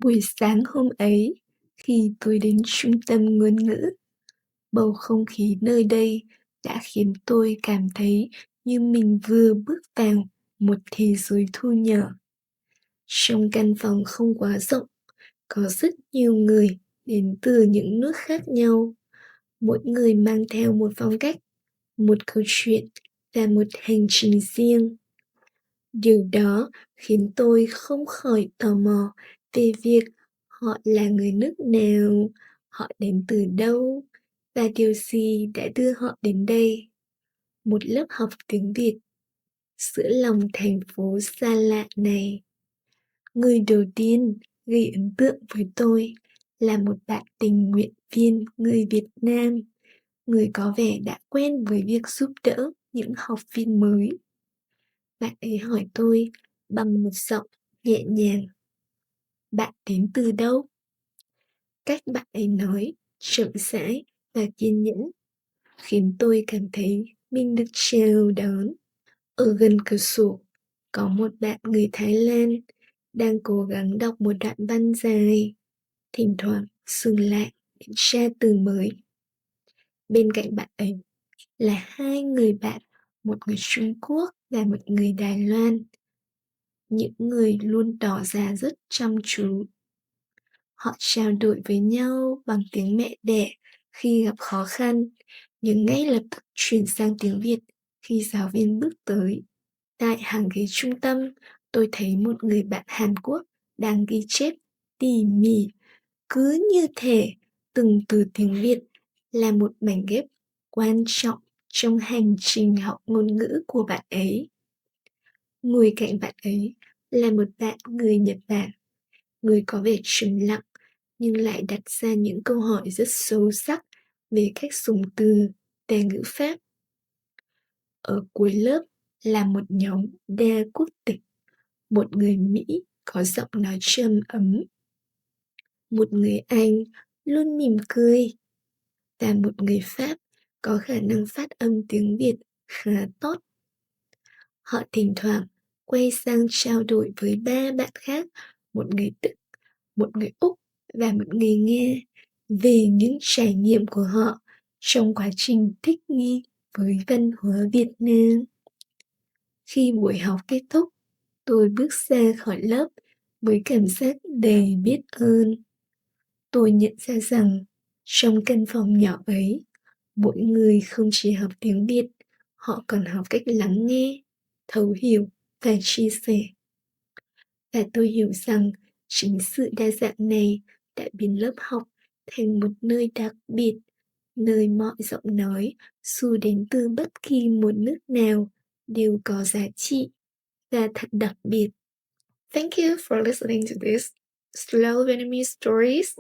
Buổi sáng hôm ấy, khi tôi đến trung tâm ngôn ngữ, bầu không khí nơi đây đã khiến tôi cảm thấy như mình vừa bước vào một thế giới thu nhỏ. Trong căn phòng không quá rộng, có rất nhiều người đến từ những nước khác nhau. Mỗi người mang theo một phong cách, một câu chuyện và một hành trình riêng. Điều đó khiến tôi không khỏi tò mò về việc họ là người nước nào, họ đến từ đâu và điều gì đã đưa họ đến đây. Một lớp học tiếng Việt giữa lòng thành phố xa lạ này. Người đầu tiên gây ấn tượng với tôi là một bạn tình nguyện viên người Việt Nam, người có vẻ đã quen với việc giúp đỡ những học viên mới. Bạn ấy hỏi tôi bằng một giọng nhẹ nhàng: "Bạn đến từ đâu?" Cách bạn ấy nói chậm rãi và kiên nhẫn khiến tôi cảm thấy mình được chào đón. Ở gần cửa sổ, có một bạn người Thái Lan đang cố gắng đọc một đoạn văn dài, thỉnh thoảng dừng lại để tra từ mới. Bên cạnh bạn ấy là hai người bạn, một người Trung Quốc và một người Đài Loan, những người luôn tỏ ra rất chăm chú. Họ trao đổi với nhau bằng tiếng mẹ đẻ khi gặp khó khăn, nhưng ngay lập tức chuyển sang tiếng Việt khi giáo viên bước tới. Tại hàng ghế trung tâm, tôi thấy một người bạn Hàn Quốc đang ghi chép tỉ mỉ, cứ như thể từng từ tiếng Việt là một mảnh ghép quan trọng trong hành trình học ngôn ngữ của bạn ấy. Ngồi cạnh bạn ấy là một bạn người Nhật Bản, người có vẻ trầm lặng nhưng lại đặt ra những câu hỏi rất sâu sắc về cách dùng từ và ngữ pháp. Ở cuối lớp là một nhóm đa quốc tịch, một người Mỹ có giọng nói trầm ấm, một người Anh luôn mỉm cười và một người Pháp có khả năng phát âm tiếng Việt khá tốt. Họ thỉnh thoảng quay sang trao đổi với ba bạn khác, một người Đức, một người Úc và một người Nga, về những trải nghiệm của họ trong quá trình thích nghi với văn hóa Việt Nam. Khi buổi học kết thúc, tôi bước ra khỏi lớp với cảm giác đầy biết ơn. Tôi nhận ra rằng trong căn phòng nhỏ ấy, mỗi người không chỉ học tiếng Việt, họ còn học cách lắng nghe, thấu hiểu và chia sẻ. Và tôi hiểu rằng chính sự đa dạng này đã biến lớp học thành một nơi đặc biệt, nơi mọi giọng nói, dù đến từ bất kỳ một nước nào, đều có giá trị và thật đặc biệt. Thank you for listening to this slow Vietnamese stories.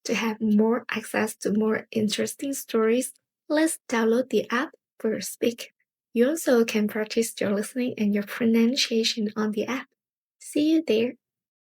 To have more access to more interesting stories, let's download the app for Speak. You also can practice your listening and your pronunciation on the app. See you there.